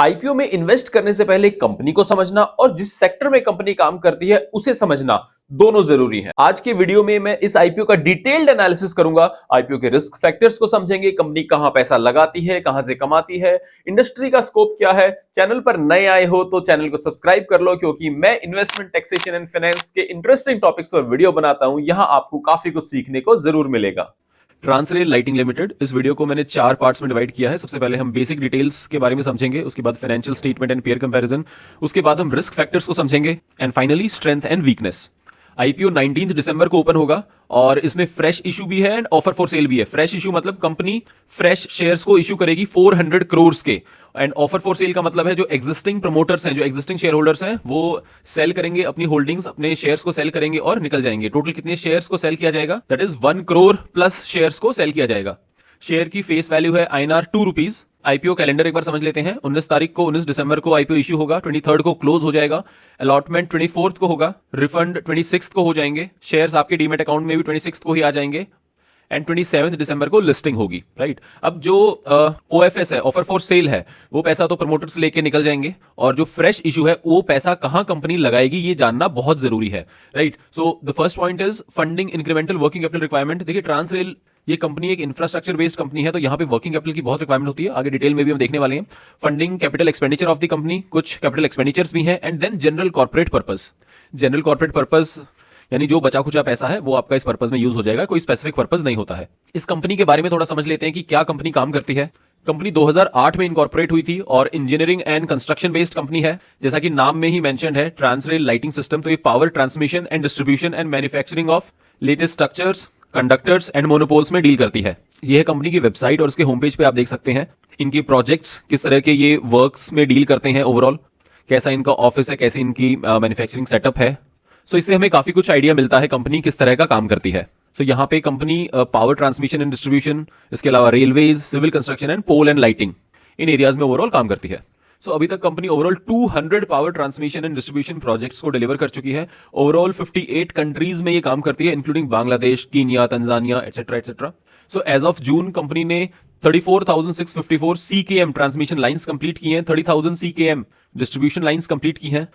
IPO में invest करने से पहले कंपनी को समझना और जिस सेक्टर में कंपनी काम करती है उसे समझना दोनों जरूरी है। आज के वीडियो में मैं इस आईपीओ का डिटेल्ड एनालिसिस करूंगा। आईपीओ के रिस्क फैक्टर्स को समझेंगे, कंपनी कहां पैसा लगाती है, कहां से कमाती है, इंडस्ट्री का स्कोप क्या है। चैनल पर नए आए हो तो चैनल को सब्सक्राइब कर लो, क्योंकि मैं इन्वेस्टमेंट, टैक्सेशन एंड फाइनेंस के इंटरेस्टिंग टॉपिक्स पर वीडियो बनाता हूं। यहां आपको काफी कुछ सीखने को जरूर मिलेगा। ट्रांसरेल लाइटिंग लिमिटेड, इस वीडियो को मैंने 4 पार्ट्स में डिवाइड किया है। सबसे पहले हम बेसिक डिटेल्स के बारे में समझेंगे, उसके बाद financial statement and pair comparison, उसके बाद हम रिस्क फैक्टर्स को समझेंगे and finally strength and weakness. IPO 19 दिसंबर को ओपन होगा और इसमें फ्रेश इशू भी है एंड ऑफर फॉर सेल भी है। फ्रेश इशू मतलब कंपनी फ्रेश शेयर्स को इशू करेगी 400 करोड़ के, एंड ऑफर फॉर सेल का मतलब है जो एग्जिस्टिंग प्रमोटर्स हैं, जो एग्जिस्टिंग शेयर होल्डर्स हैं, वो सेल करेंगे अपनी होल्डिंग्स, अपने शेयर्स को सेल करेंगे और निकल जाएंगे। टोटल कितने शेयर्स को सेल किया जाएगा? That is 1 crore plus shares को सेल किया जाएगा। शेयर की फेस वैल्यू है INR 2 रुपीज। आईपीओ कैलेंडर एक बार समझ लेते हैं। 19 दिसंबर को आईपीओ इश्यू होगा, 23 को क्लोज हो जाएगा, अलॉटमेंट 24 को होगा, रिफंड 26 को हो जाएंगे, शेयर्स आपके डीमेट अकाउंट में भी 26 को ही आ जाएंगे एंड 27 दिसंबर को लिस्टिंग होगी। राइट, अब जो OFS है, ऑफर फॉर सेल है, वो पैसा तो प्रमोटर्स लेके निकल जाएंगे और जो फ्रेश इशू है वो पैसा कहां कंपनी लगाएगी ये जानना बहुत जरूरी है। Right, so the first point is funding incremental working capital requirement. देखिए, ट्रांसरेल ये कंपनी एक इंफ्रास्ट्रक्चर बेस्ड कंपनी है, तो यहां पे वर्किंग कैपिटल की बहुत रिक्वायरमेंट होती है। आगे डिटेल में भी हम देखने वाले हैं। Funding capital expenditure of the company, कुछ कैपिटल एक्सपेंडिचर्स भी हैं, and then general corporate purpose. General corporate purpose यानी जो बचा खुचा पैसा है वो आपका इस पर्पस में यूज हो जाएगा, कोई स्पेसिफिक पर्पस नहीं होता है। इस कंपनी के बारे में थोड़ा समझ लेते हैं कि क्या कंपनी काम करती है। कंपनी 2008 में इनकॉर्पोरेट हुई थी और engineering and construction based company है। जैसा कि नाम में ही मेंशन्ड है, ट्रांसरेल लाइटिंग सिस्टम, तो ये power transmission and distribution and manufacturing of latest structures, conductors and monopoles में डील करती है। यह है कंपनी की वेबसाइट और उसके होम पेज पे आप देख सकते हैं इनकी प्रोजेक्ट्स किस तरह के ये वर्क्स में डील करते हैं, ओवरऑल कैसा इनका ऑफिस है, कैसे इनकी मैन्युफैक्चरिंग सेटअप है। सो इससे हमें काफी कुछ आइडिया मिलता है कंपनी किस तरह का काम करती है। सो यहाँ पे company power transmission and distribution, इसके अलावा railways, civil construction and pole and lighting, इन एरियाज में ओवरऑल काम करती है। सो अभी तक company overall 200 power transmission and distribution projects को डिलीवर कर चुकी है। ओवरऑल 58 कंट्रीज में ये काम करती है, including Bangladesh, Kenya, Tanzania etcetera etcetera. So as of June company ने 34,654 CKM ट्रांसमिशन लाइंस कंप्लीट की हैं, 30,000 CKM डिस्ट्रीब्यूशन लाइंस कंप्लीट की हैं।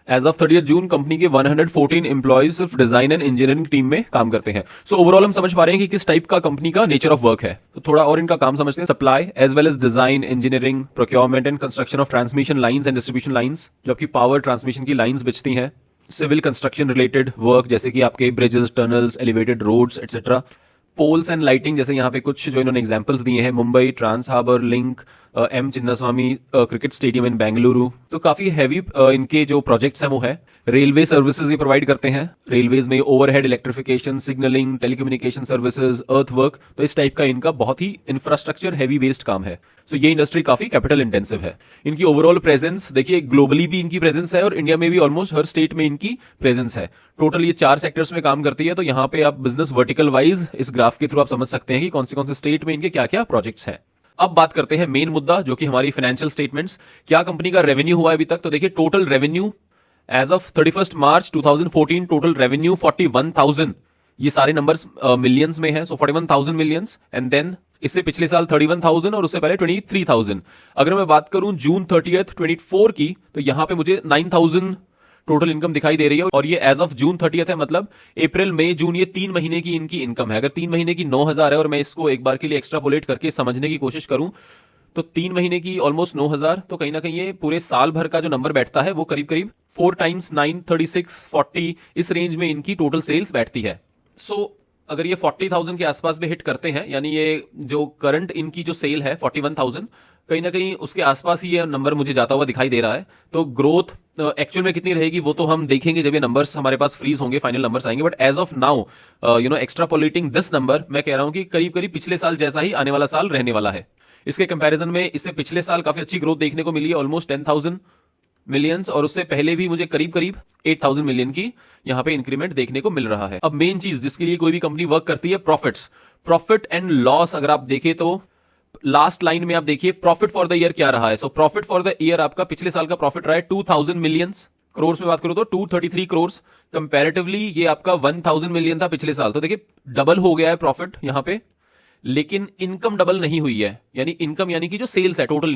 एज ऑफ 30 जून कंपनी के 114 एम्प्लॉयज सिर्फ डिजाइन एंड इंजीनियरिंग टीम में काम करते हैं। सो ओवरऑल हम समझ पा रहे हैं कि किस टाइप का कंपनी का नेचर ऑफ वर्क है। तो थोड़ा और इनका काम समझते हैं। Supply as well as design, engineering, procurement and construction of transmission lines and distribution lines, जो आपकी पावर ट्रांसमिशन की लाइंस बिचती हैं। सिविल कंस्ट्रक्शन रिलेटेड वर्क, जैसे कि आपके bridges, tunnels, elevated roads etcetera. Poles and lighting, जैसे यहाँ पे कुछ जो इन्होंने एग्जांपल्स दिए हैं, Mumbai trans harbour link, M Chinnaswamy cricket stadium in Bengaluru, तो काफी हैवी इनके जो प्रोजेक्ट्स हैं वो है। रेलवे सर्विसेज ये प्रोवाइड करते हैं, रेलवेज में overhead electrification, signalling, telecommunication services, अर्थ वर्क, तो इस टाइप का इनका बहुत ही इंफ्रास्ट्रक्चर हैवी बेस्ड काम है। सो ये इंडस्ट्री काफी कैपिटल इंटेंसिव है। इनकी ओवरऑल प्रेजेंस देखिए, ग्लोबली भी इनकी प्रेजेंस है और इंडिया में भी ऑलमोस्ट हर स्टेट में इनकी प्रेजेंस है। टोटल ये 4 सेक्टर्स में काम करती है, तो यहाँ पे आप बिजनेस वर्टिकल वाइज इस ग्राफ के थ्रू आप समझ सकते हैं कि कौन से स्टेट में इनके क्या क्या प्रोजेक्ट्स हैं। अब बात करते हैं मेन मुद्दा, जो कि हमारी फाइनेंशियल स्टेटमेंट्स। क्या कंपनी का रेवेन्यू हुआ है अभी तक? तो देखिए, total revenue as of 31 March 2014, total revenue 41,000, ये सारे नंबर्स मिलियंस में है। सो 41,000 मिलियंस, एंड देन इससे पिछले साल 31,000 और उससे पहले 23,000। अगर मैं बात करूं जून 30 24 की, तो यहां पे मुझे 9,000 टोटल इनकम दिखाई दे रही है, और ये एज ऑफ जून 30 है, मतलब अप्रैल मई जून, ये 3 महीने की इनकी इनकम है। अगर 3 महीने की 9,000 है और मैं इसको एक बार के लिए एक्स्ट्रापोलेट करके समझने की कोशिश करूं, तो 3 महीने की ऑलमोस्ट 9,000, तो कहीं ना कहीं ये पूरे साल भर का जो नंबर बैठता है वो करीब करीब 4 टाइम्स 9, 36, 40, इस रेंज में इनकी टोटल सेल्स बैठती है। सो अगर ये 40,000 के आसपास में हिट करते हैं, यानी ये जो करंट इनकी जो सेल है 41,000, कहीं ना कहीं उसके आसपास ही ये नंबर मुझे जाता हुआ दिखाई दे रहा है। तो ग्रोथ एक्चुअल में कितनी रहेगी वो तो हम देखेंगे जब ये नंबर्स हमारे पास फ्रीज होंगे, फाइनल नंबर्स आएंगे। But as of now extrapolating this number, मैं कह रहा हूं कि करीब करीब पिछले साल जैसा ही आने वाला साल रहने वाला है। इसके कंपैरिजन में इससे पिछले साल काफी अच्छी ग्रोथ देखने को मिली है, ऑलमोस्ट 10,000 मिलियंस, और उससे पहले भी मुझे करीब करीब 8,000 मिलियन की यहाँ पे इंक्रीमेंट देखने को मिल रहा है। अब मेन चीज जिसके लिए कोई भी कंपनी वर्क करती है, प्रॉफिट्स, प्रॉफिट एंड लॉस। अगर आप देखें तो लास्ट लाइन में आप देखिए प्रॉफिट फॉर द ईयर क्या रहा है। So profit for the year आपका पिछले साल का प्रॉफिट रहा है 2,000 मिलियंस। करोड़ में बात करो तो 233 करोड़, कंपैरेटिवली ये आपका 1,000 मिलियन था पिछले साल। तो देखिए डबल हो गया है प्रॉफिट यहाँ पे। लेकिन इनकम डबल नहीं हुई है, यानी इनकम यानी कि जो सेल्स है, टोटल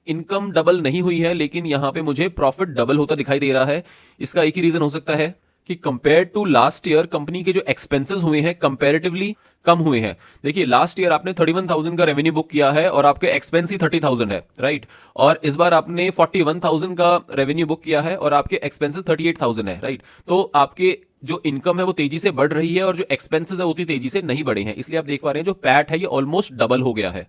इनकम डबल नहीं हुई है, लेकिन यहां पे मुझे प्रॉफिट डबल होता दिखाई दे रहा है। इसका एक ही रीजन हो सकता है कि compare to last year company के जो एक्सपेंसेस हुए हैं कंपैरेटिवली कम हुए हैं। देखिए लास्ट ईयर आपने 31,000 का रेवेन्यू बुक किया है और आपके एक्सपेंस ही 30,000 है, राइट। और इस बार आपने 41,000 का रेवेन्यू बुक किया है और आपके एक्सपेंसेस 38,000 है, राइट। तो आपके जो इनकम है वो तेजी से बढ़ रही है और जो एक्सपेंसेस है उतनी तेजी से नहीं बढ़े हैं, इसलिए आप देख पा रहे हैं जो पैट है ये ऑलमोस्ट डबल हो गया है।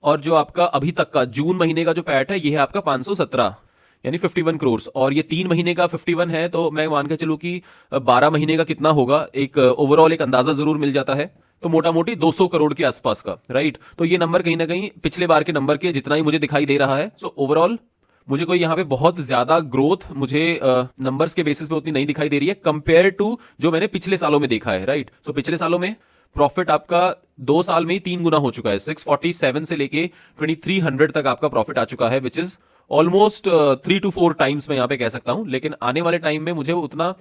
और जो आपका अभी तक का जून महीने का जो पैट है ये है आपका 517 यानी 51 करोड़, और ये 3 महीने का 51 है, तो मैं मान के चलूं कि 12 महीने का कितना होगा, एक ओवरऑल एक अंदाजा जरूर मिल जाता है। तो मोटा मोटी 200 करोड़ के आसपास का, राइट। तो ये नंबर कहीं ना कहीं पिछले बार के नंबर के जितना ही मुझे दिखाई दे रहा है। सो ओवरऑल मुझे कोई यहाँ पे बहुत ज्यादा ग्रोथ मुझे नंबर्स के बेसिस पे उतनी नहीं दिखाई दे रही है कंपेयर टू जो मैंने पिछले सालों में देखा है, राइट। सो पिछले सालों में प्रॉफिट आपका 2 साल में ही 3 गुना हो चुका है, 647 से लेके 2300 तक आपका प्रॉफिट आ चुका है, which is almost 3 to 4 times मैं यहां पे कह सकता हूं। लेकिन आने वाले टाइम में मुझे उतना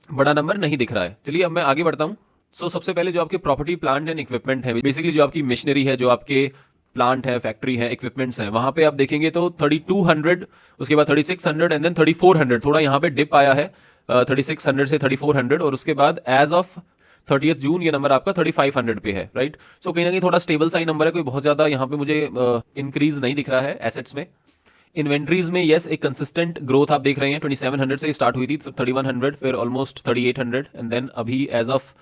बड़ा नंबर नहीं दिख रहा है। चलिए अब मैं आगे बढ़ता हूं। सो सबसे पहले जो आपके प्रॉपर्टी प्लांट एंड इक्विपमेंट है, बेसिकली जो आपकी मशीनरी है, जो आपके प्लांट है, फैक्ट्री है, इक्विपमेंट्स हैं, वहां पे आप देखेंगे तो 3200, उसके बाद 3600 एंड देन 3400, थोड़ा यहां पे डिप आया है 3600 से 3400, और उसके बाद एज ऑफ 30 जून ये नंबर आपका 3500 पे है, राइट। सो कहीं ना कहीं थोड़ा स्टेबल सा ही नंबर है, कोई बहुत ज्यादा यहाँ पे मुझे इंक्रीज नहीं दिख रहा है एसेट्स में। इन्वेंट्रीज में यस एक कंसिस्टेंट ग्रोथ आप देख रहे हैं, 2700 से स्टार्ट हुई थी, 3100, फिर ऑलमोस्ट 3800 एंड देन अभी एज ऑफ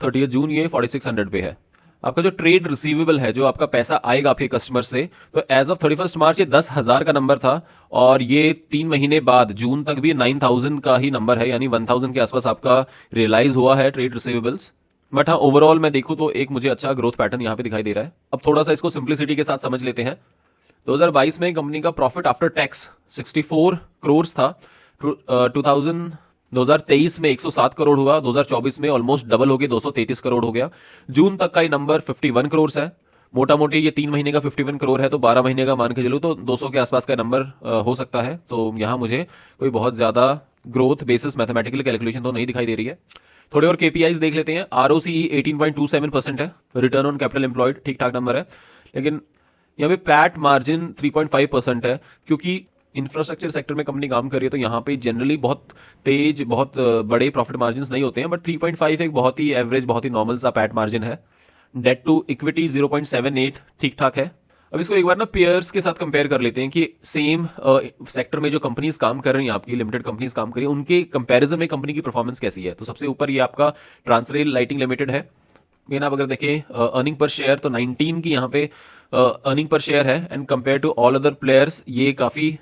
30 जून ये 4600 पे है। आपका जो ट्रेड रिसीवेबल है, जो आपका पैसा आएगा आपके कस्टमर से, तो एज ऑफ 31 मार्च ये 10,000 का नंबर था, और ये 3 महीने बाद जून तक भी 9,000 का ही नंबर है, यानी 1,000 के आसपास आपका रियलाइज हुआ है ट्रेड रिसीवेबल्स। बट हाँ ओवरऑल मैं देखूं तो एक मुझे अच्छा ग्रोथ पैटर्न यहाँ पे दिखाई दे रहा है। अब थोड़ा सा इसको सिंप्लिसिटी के साथ समझ लेते हैं। 2022 में कंपनी का प्रॉफिट आफ्टर टैक्स 64 करोड़ था, 2023 में 107 करोड़ हुआ, 2024 में ऑलमोस्ट डबल हो गया, 233 करोड़ हो गया। जून तक का ये नंबर 51 करोड़ है। मोटा मोटी ये 3 महीने का 51 करोड़ है, तो 12 महीने का मान के चलो तो 200 के आसपास का नंबर हो सकता है। तो यहाँ मुझे कोई बहुत ज्यादा ग्रोथ बेसिस मैथमेटिकल कैलकुलेशन तो नहीं दिखाई दे रही है। थोड़े और केपीआईज देख लेते हैं। आरओसीई 18.27% है, रिटर्न ऑन कैपिटल एम्प्लॉयड ठीक ठाक नंबर है, लेकिन यहाँ पे पैट मार्जिन 3.5% है, क्योंकि इंफ्रास्ट्रक्चर सेक्टर में कंपनी काम कर रही है, तो यहाँ पे जनरली बहुत तेज, बहुत बड़े प्रॉफिट मार्जिन नहीं होते हैं, बट 3.5 एक बहुत ही एवरेज, बहुत ही नॉर्मल सा पैट मार्जिन है। डेट टू इक्विटी 0.78 ठीक ठाक है। अब इसको एक बार ना पेयर्स के साथ कंपेयर कर लेते हैं कि सेम सेक्टर में जो कंपनीज काम कर रही हैं, आपकी लिमिटेड कंपनीज काम कर रही हैं, उनके कंपैरिजन में कंपनी की परफॉर्मेंस कैसी है। तो सबसे ऊपर ये आपका ट्रांसरेल लाइटिंग लिमिटेड है। अगेन आप अगर देखें अर्निंग पर शेयर, तो 19 की यहाँ पे अर्निंग पर शेयर है, and compare to all other players ये काफी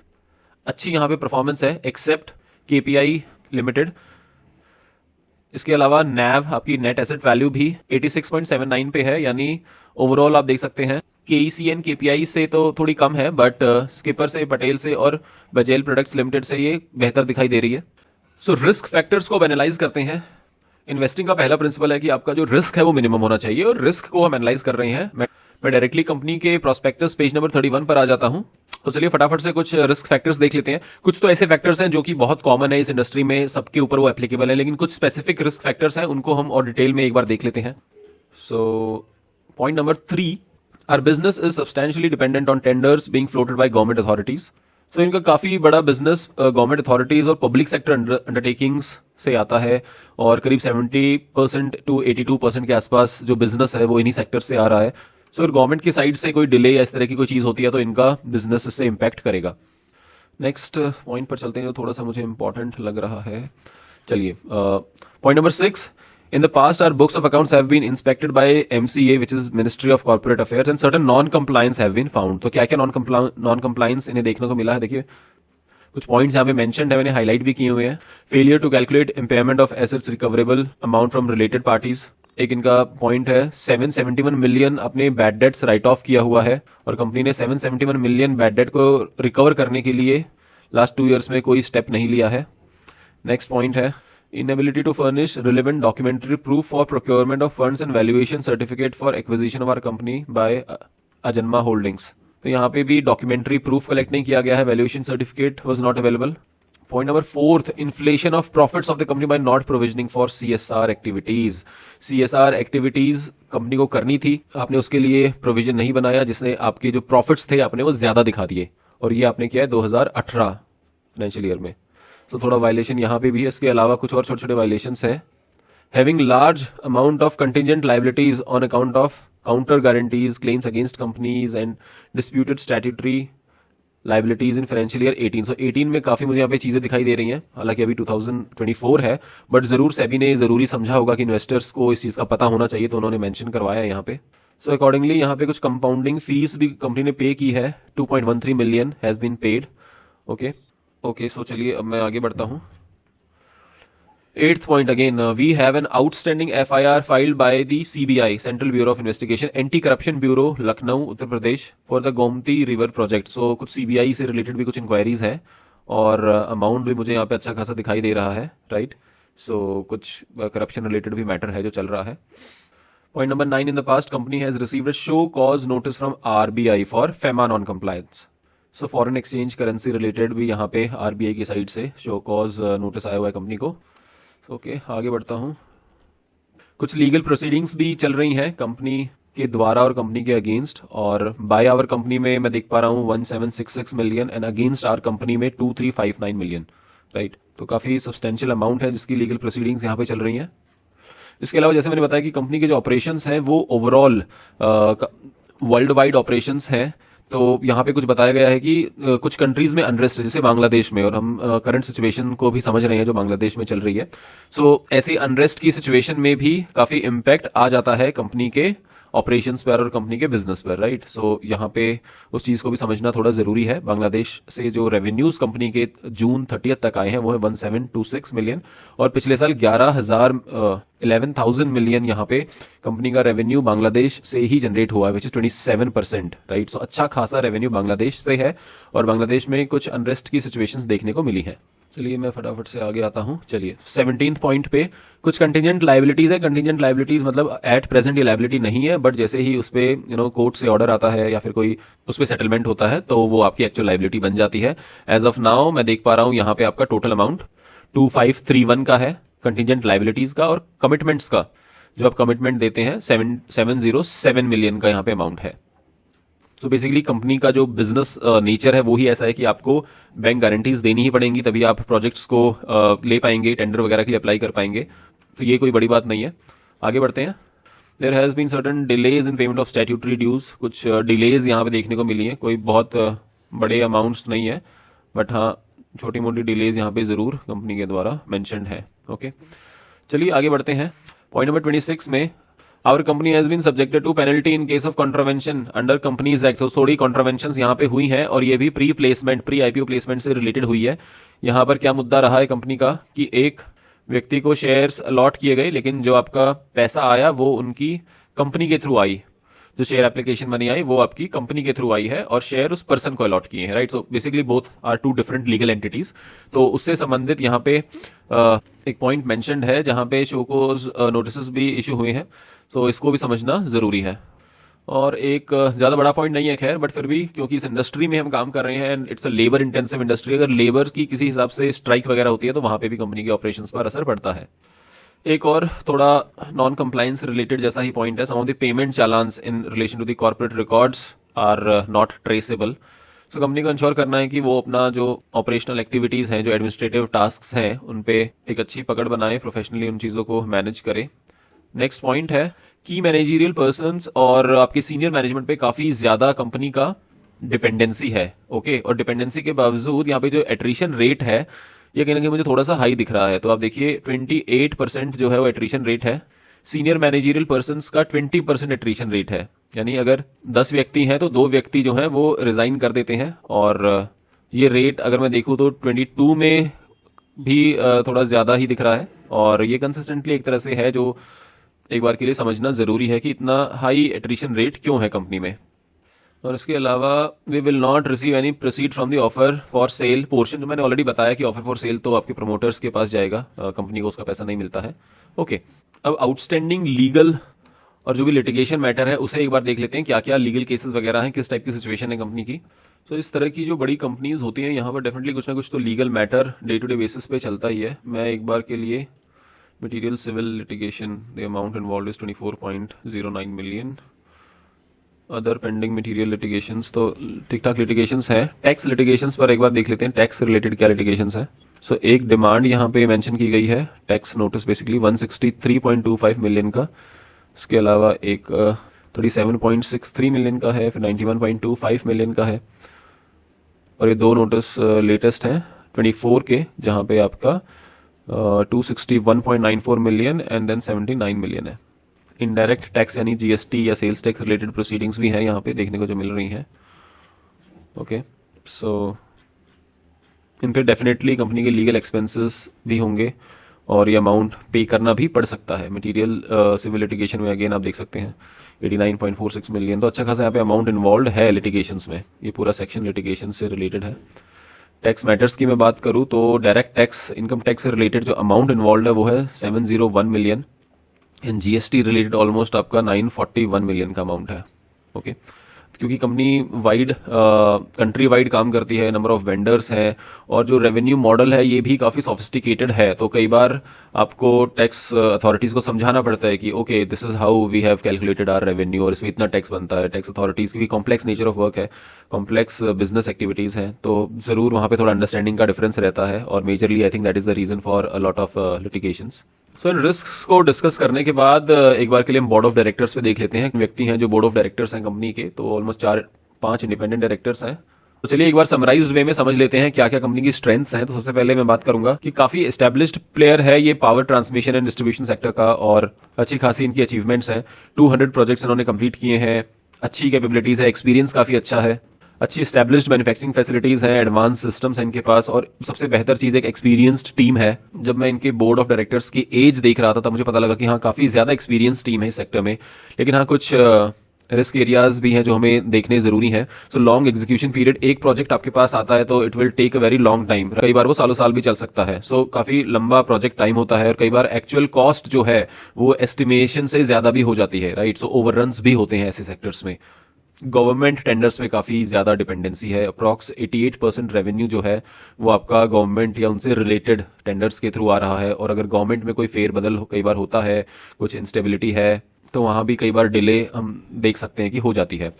अच्छी यहाँ पे परफॉर्मेंस है, एक्सेप्ट केपीआई लिमिटेड। इसके अलावा नैव आपकी नेट एसेट वैल्यू भी 86.79 पे है, यानी ओवरऑल आप देख सकते हैं केईसीएन केपीआई से तो थोड़ी कम है, बट स्किपर से, पटेल से और बजेल प्रोडक्ट्स लिमिटेड से ये बेहतर दिखाई दे रही है। सो रिस्क फैक्टर्स को अब एनालाइज करते हैं। इन्वेस्टिंग का पहला प्रिंसिपल है कि आपका जो रिस्क है वो मिनिमम होना चाहिए, और रिस्क को हम एनालाइज कर रहे हैं। मैं डायरेक्टली कंपनी के प्रोस्पेक्टस पेज नंबर 31 पर आ जाता हूं। तो चलिए फटाफट से कुछ रिस्क फैक्टर्स देख लेते हैं। कुछ तो ऐसे फैक्टर्स हैं जो कि बहुत कॉमन है इस इंडस्ट्री में, सबके ऊपर वो एप्लीकेबल है, लेकिन कुछ स्पेसिफिक रिस्क फैक्टर्स हैं, उनको हम और डिटेल में एक बार देख लेते हैं। So point number 3, our business is substantially dependent on tenders being floated by government authorities. तो इनका काफी बड़ा बिजनेस गवर्नमेंट अथॉरिटीज और पब्लिक सेक्टर अंडरटेकिंग्स से आता है, और करीब 70% to 82% के आसपास जो बिजनेस है वो इन्हीं सेक्टर से आ रहा है। सो अगर गवर्नमेंट की साइड से कोई डिले या इस तरह की कोई चीज होती है तो इनका बिजनेस इससे इंपैक्ट करेगा। नेक्स्ट पॉइंट पर चलते हैं, जो थोड़ा सा मुझे इंपॉर्टेंट लग रहा है। चलिए point number 6, in the past our books of accounts have been inspected by MCA, which is Ministry of Corporate Affairs, and certain non-compliance have been found। तो क्या क्या non-compliance इन्हें देखने को मिला है। देखिए कुछ पॉइंट्स यहाँ पे मेंशन्ड है, मैंने हाईलाइट भी किए हुए हैं। Failure to calculate impairment of assets recoverable amount from related parties, एक इनका पॉइंट है। 771 मिलियन अपने बैड डेट्स राइट ऑफ किया हुआ है, और कंपनी ने 771 मिलियन बैड डेट को रिकवर करने के लिए लास्ट 2 ईयर्स में कोई स्टेप नहीं लिया है। नेक्स्ट पॉइंट है inability to furnish relevant documentary proof for procurement of funds and valuation certificate for acquisition of our company by Ajanma Holdings। तो यहाँ पे भी डॉक्यूमेंट्री प्रूफ कलेक्ट नहीं किया गया है, valuation certificate was not available. Point number 4, inflation of profits of the company by not provisioning for CSR activities. CSR activities company को करनी थी, आपने उसके लिए प्रोविजन नहीं बनाया, जिसने आपके जो प्रॉफिट्स थे आपने वो ज्यादा दिखा दिए, और ये आपने किया है 2018 फाइनेंशियल ईयर में। तो थोड़ा वायलेशन यहाँ पे भी है। इसके अलावा कुछ और छोटे छोटे वायलेशंस है। Having large amount of contingent liabilities on account of counter guarantees, claims against companies and disputed statutory liabilities in financial year 18। सो 18 में काफी मुझे यहाँ पे चीजें दिखाई दे रही हैं, हालांकि अभी 2024 है, बट जरूर सेबी ने जरूरी समझा होगा कि इन्वेस्टर्स को इस चीज का पता होना चाहिए, तो उन्होंने मेंशन करवाया है यहाँ पे। सो अकॉर्डिंगली यहाँ पे कुछ कंपाउंडिंग फीस भी कंपनी ने पे की है, 2.13 million has been paid. Okay, so चलिए अब मैं आगे बढ़ता हूँ। 8th point again, we have an outstanding FIR filed by the CBI, Central Bureau of Investigation, Anti-Corruption Bureau, Lucknow Uttar Pradesh, for the Gomti river project. So कुछ CBI से रिलेटेड भी कुछ इंक्वायरीज हैं, और अमाउंट भी मुझे यहाँ पे अच्छा खासा दिखाई दे रहा है, राइट। सो कुछ करप्शन रिलेटेड भी मैटर है जो चल रहा है। Point number 9, in the past company has received a show cause notice from RBI for FEMA non compliance. So foreign exchange currency related भी यहाँ पे RBI की साइड से शो कॉज नोटिस आया हुआ है कंपनी को। ओके, आगे बढ़ता हूं। कुछ लीगल प्रोसीडिंग्स भी चल रही हैं कंपनी के द्वारा और कंपनी के अगेंस्ट, और बाय आवर कंपनी में मैं देख पा रहा हूं 1766 million and against our company में 2359 मिलियन, राइट। तो काफी सब्सटेंशियल अमाउंट है जिसकी लीगल प्रोसीडिंग्स यहां पे चल रही हैं। इसके अलावा जैसे मैंने बताया कि कंपनी के जो ऑपरेशंस हैं वो ओवरऑल वर्ल्ड वाइड ऑपरेशंस हैं, तो यहाँ पे कुछ बताया गया है कि कुछ कंट्रीज में अनरेस्ट, जैसे बांग्लादेश में, और हम करंट सिचुएशन को भी समझ रहे हैं जो बांग्लादेश में चल रही है। सो ऐसी अनरेस्ट की सिचुएशन में भी काफी इम्पैक्ट आ जाता है कंपनी के ऑपरेशंस पर और कंपनी के बिजनेस पर, राइट। सो यहाँ पे उस चीज को भी समझना थोड़ा जरूरी है। बांग्लादेश से जो रेवेन्यूज कंपनी के जून 30 तक आए हैं वो है 1726 मिलियन, और पिछले साल 11,000 मिलियन यहाँ पे कंपनी का रेवेन्यू बांग्लादेश से ही जनरेट हुआ है, विच इज 27%, राइट। सो अच्छा खासा रेवेन्यू बांग्लादेश से है, और बांग्लादेश में कुछ अनरेस्ट की सिचुएशंस देखने को मिली है। चलिए मैं फटाफट से आगे आता हूं। चलिए 17th पॉइंट पे कुछ कंटिजेंट लाइबिलिटीज है। कंटिजेंट लाइबिलिटीज मतलब एट प्रेजेंट ये लाइबिलिटी नहीं है, बट जैसे ही उस पे कोर्ट से ऑर्डर आता है या फिर कोई उस पे सेटलमेंट होता है तो वो आपकी एक्चुअल लाइबिलिटी बन जाती है। एज ऑफ नाउ मैं देख पा रहा हूं यहाँ पे आपका टोटल अमाउंट 2531 का है कंटिजेंट लाइबिलिटीज का, और कमिटमेंट्स का जो आप कमिटमेंट देते हैं 707 मिलियन का यहाँ पे अमाउंट है। तो बेसिकली कंपनी का जो बिजनेस नेचर है वो ही ऐसा है कि आपको बैंक गारंटीज देनी ही पड़ेंगी, तभी आप प्रोजेक्ट्स को ले पाएंगे, टेंडर वगैरह के लिए अप्लाई कर पाएंगे। तो ये कोई बड़ी बात नहीं है। आगे बढ़ते हैं। There has been certain delays in payment of statutory dues. कुछ डिलेज यहाँ पे देखने को मिली है, कोई बहुत बड़े अमाउंट्स नहीं है, बट हाँ छोटी मोटी डिलेज यहाँ पे जरूर कंपनी के द्वारा मेंशन्ड है। ओके, चलिए आगे बढ़ते हैं। पॉइंट नंबर 26 में Our company has been subjected to penalty in case of contravention under Companies Act। तो थोड़ी कॉन्ट्रावेंशन यहाँ पे हुई हैं, और ये भी प्री आईपीओ प्लेसमेंट से रिलेटेड हुई है। यहाँ पर क्या मुद्दा रहा है कंपनी का कि एक व्यक्ति को शेयर्स अलॉट किए गए, लेकिन जो आपका पैसा आया वो उनकी कंपनी के थ्रू आई, जो शेयर एप्लीकेशन मनी आई वो आपकी कंपनी के थ्रू आई है, और शेयर उस पर्सन को अलॉट किए हैं, right. So basically both are two different legal entities. तो उससे संबंधित यहाँ पे एक पॉइंट मेंशन्ड है जहां पे शोकोज नोटिस भी इश्यू हुए हैं, तो इसको भी समझना जरूरी है। और एक ज्यादा बड़ा पॉइंट नहीं है खैर, बट फिर भी क्योंकि इस इंडस्ट्री में हम काम कर रहे हैं, it's a labour intensive industry, अगर लेबर की किसी हिसाब से स्ट्राइक वगैरह होती है तो वहां पे भी कंपनी के ऑपरेशंस पर असर पड़ता है। एक और थोड़ा नॉन कंप्लायंस रिलेटेड जैसा ही पॉइंट है। Some of the payment challans in relation to the corporate records are not traceable. So company को इंश्योर करना है कि वो अपना जो ऑपरेशनल एक्टिविटीज हैं, जो एडमिनिस्ट्रेटिव टास्क हैं, उन पे एक अच्छी पकड़ बनाए, प्रोफेशनली उन चीजों को मैनेज करे। नेक्स्ट पॉइंट है की मैनेजरियल पर्सन्स और आपके सीनियर मैनेजमेंट पे काफी ज्यादा कंपनी का डिपेंडेंसी है। ओके, और डिपेंडेंसी के बावजूद यहाँ पे जो एट्रिशन रेट है ये कहीं ना कहीं मुझे थोड़ा सा हाई दिख रहा है। तो आप देखिए 28% जो है वो एट्रिशन रेट है। सीनियर मैनेजरियल पर्सन्स का 20% एट्रिशन रेट है, यानी अगर 10 व्यक्ति हैं तो 2 व्यक्ति जो हैं वो रिजाइन कर देते हैं। और ये रेट अगर मैं देखूं तो 22 में भी थोड़ा ज्यादा ही दिख रहा है, और ये कंसिस्टेंटली एक तरह से है जो एक बार के लिए समझना जरूरी है कि इतना हाई एट्रिशन रेट क्यों है कंपनी में। और इसके अलावा we will not receive any proceed from the offer for sale portion. जो मैंने ऑलरेडी बताया कि ऑफर फॉर सेल तो आपके प्रमोटर्स के पास जाएगा, कंपनी को उसका पैसा नहीं मिलता है। ओके, अब आउटस्टैंडिंग लीगल और जो भी लिटिगेशन मैटर है उसे एक बार देख लेते हैं, क्या क्या लीगल केसेस वगैरह हैं, किस टाइप की सिचुएशन है कंपनी की। तो इस तरह की जो बड़ी कंपनीज होती हैं यहाँ पर डेफिनेटली कुछ ना कुछ तो legal matter day to day basis पे चलता ही है। मैं एक बार के लिए material civil litigation, the amount involve is 24.09 मिलियन। अदर पेंडिंग मटेरियल लिटिगेशंस तो ठीक ठाक लिटिगेशंस है। टैक्स लिटिगेशंस पर एक बार देख लेते हैं टैक्स रिलेटेड क्या लिटिगेशंस है। सो एक डिमांड यहाँ पे मेंशन की गई है, टैक्स नोटिस बेसिकली 163.25 मिलियन का। इसके अलावा एक 37.63 मिलियन का है, फिर 91.25 मिलियन का है। और ये दो नोटिस लेटेस्ट हैं 24 के, जहां पे आपका 261.94 मिलियन एंड देन 79 मिलियन है। इनडायरेक्ट टैक्स यानी जीएसटी या सेल्स टैक्स रिलेटेड प्रोसीडिंग्स भी हैं यहाँ पे देखने को जो मिल रही हैं। ओके, सो इन पे डेफिनेटली कंपनी के लीगल एक्सपेंसेस भी होंगे और ये अमाउंट पे करना भी पड़ सकता है। मटेरियल सिविल लिटिगेशन में अगेन आप देख सकते हैं 89.46 मिलियन, तो अच्छा खासा यहाँ पे अमाउंट इन्वॉल्व है लिटिगेशंस में। ये पूरा सेक्शन लिटिगेशन से रिलेटेड है। टैक्स मैटर्स की मैं बात करूं तो डायरेक्ट टैक्स, इनकम टैक्स से रिलेटेड जो अमाउंट इन्वॉल्व है वो है 701 million and GST related almost आपका 941 मिलियन का अमाउंट है। ओके, क्योंकि कंपनी वाइड कंट्री वाइड काम करती है, नंबर ऑफ वेंडर्स हैं और जो रेवेन्यू मॉडल है ये भी काफी सोफिस्टिकेटेड है, तो कई बार आपको टैक्स अथॉरिटीज को समझाना पड़ता है कि okay this is how we have calculated our revenue और इसमें इतना टैक्स बनता है। टैक्स अथॉरिटीज क्योंकि कॉम्प्लेक्स नेचर ऑफ वर्क है, कॉम्प्लेक्स बिजनेस एक्टिविटीज हैं, तो जरूर वहां पे थोड़ा अंडरस्टैंडिंग का डिफरेंस रहता है और majorly I think that is the reason for a lot of litigations. So इन रिस्क को डिस्कस करने के बाद एक बार के लिए हम बोर्ड ऑफ डायरेक्टर्स पे देख लेते हैं। व्यक्ति हैं जो बोर्ड ऑफ डायरेक्टर्स हैं कंपनी के, तो ऑलमोस्ट 4-5 इंडिपेंडेंट डायरेक्टर्स हैं। तो चलिए एक बार समराइज्ड वे में समझ लेते हैं क्या क्या कंपनी की स्ट्रेंथ्स हैं। तो सबसे पहले मैं बात करूंगा कि काफी एस्टेब्लिश्ड प्लेयर है ये power transmission and distribution sector का और अच्छी खासी इनकी अचीवमेंट्स हैं। 200 प्रोजेक्ट्स इन्होंने कंप्लीट किए हैं, अच्छी कैपेबिलिटीज है, एक्सपीरियंस काफी अच्छा है, अच्छी एस्टेब्लिश्ड मैन्युफैक्चरिंग फैसिलिटीज हैं, एडवांस सिस्टम्स हैं इनके पास और सबसे बेहतर चीज एक एक्सपीरियंस्ड टीम है। जब मैं इनके बोर्ड ऑफ डायरेक्टर्स की एज देख रहा था तब मुझे पता लगा कि हाँ काफी ज्यादा एक्सपीरियंस टीम है इस सेक्टर में, लेकिन हाँ कुछ रिस्क एरियाज भी हैं जो हमें देखने जरूरी हैं। सो लॉन्ग एग्जीक्यूशन पीरियड, एक प्रोजेक्ट आपके पास आता है तो it will take a very long time, कई बार वो सालों साल भी चल सकता है। सो काफी लंबा प्रोजेक्ट टाइम होता है और कई बार एक्चुअल कॉस्ट जो है वो एस्टिमेशन से ज्यादा भी हो जाती है, राइट। सो ओवररन्स भी होते हैं ऐसे सेक्टर्स में। गवर्नमेंट टेंडर्स में काफी ज्यादा डिपेंडेंसी है, अप्रॉक्स 88% रेवेन्यू जो है वो आपका गवर्नमेंट या उनसे रिलेटेड टेंडर्स के थ्रू आ रहा है। और अगर गवर्नमेंट में कोई फेरबदल कई बार होता है, कुछ इंस्टेबिलिटी है, तो वहां भी कई बार डिले हम देख सकते हैं कि हो जाती है।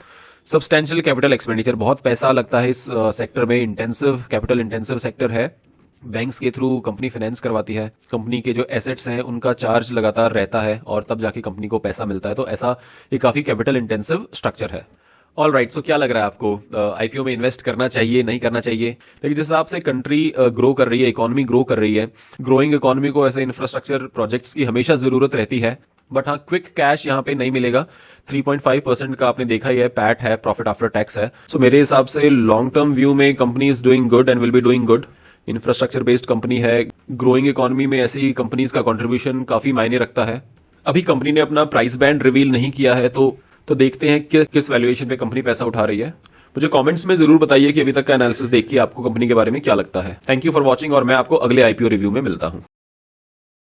सब्सटैंशियल कैपिटल एक्सपेंडिचर, बहुत पैसा लगता है इस सेक्टर में, इंटेंसिव कैपिटल इंटेंसिव सेक्टर है। बैंक्स के थ्रू कंपनी फाइनेंस करवाती है, कंपनी के जो एसेट्स हैं उनका चार्ज लगातार रहता है और तब जाके कंपनी को पैसा मिलता है, तो ऐसा ये काफी कैपिटल इंटेंसिव स्ट्रक्चर है। ऑल राइट, सो क्या लग रहा है आपको, आईपीओ में इन्वेस्ट करना चाहिए, नहीं करना चाहिए? लेकिन जिस हिसाब से कंट्री ग्रो कर रही है, इकोनॉमी ग्रो कर रही है, ग्रोइंग इकोनॉमी को ऐसे इंफ्रास्ट्रक्चर प्रोजेक्ट्स की हमेशा जरूरत रहती है, बट हाँ क्विक कैश यहाँ पे नहीं मिलेगा। 3.5% का आपने देखा ही है, पैट है, प्रॉफिट आफ्टर टैक्स है। सो मेरे हिसाब से लॉन्ग टर्म व्यू में company is doing good and will be doing good. Infrastructure based company है, ग्रोइंग इकोनॉमी में ऐसी कंपनीज का कंट्रीब्यूशन काफी मायने रखता है। अभी कंपनी ने अपना प्राइस बैंड रिवील नहीं किया है, तो देखते हैं कि किस वैल्यूएशन पे कंपनी पैसा उठा रही है। मुझे कमेंट्स में जरूर बताइए कि अभी तक का एनालिसिस देख के आपको कंपनी के बारे में क्या लगता है। थैंक यू फॉर वॉचिंग और मैं आपको अगले आईपीओ रिव्यू में मिलता हूं।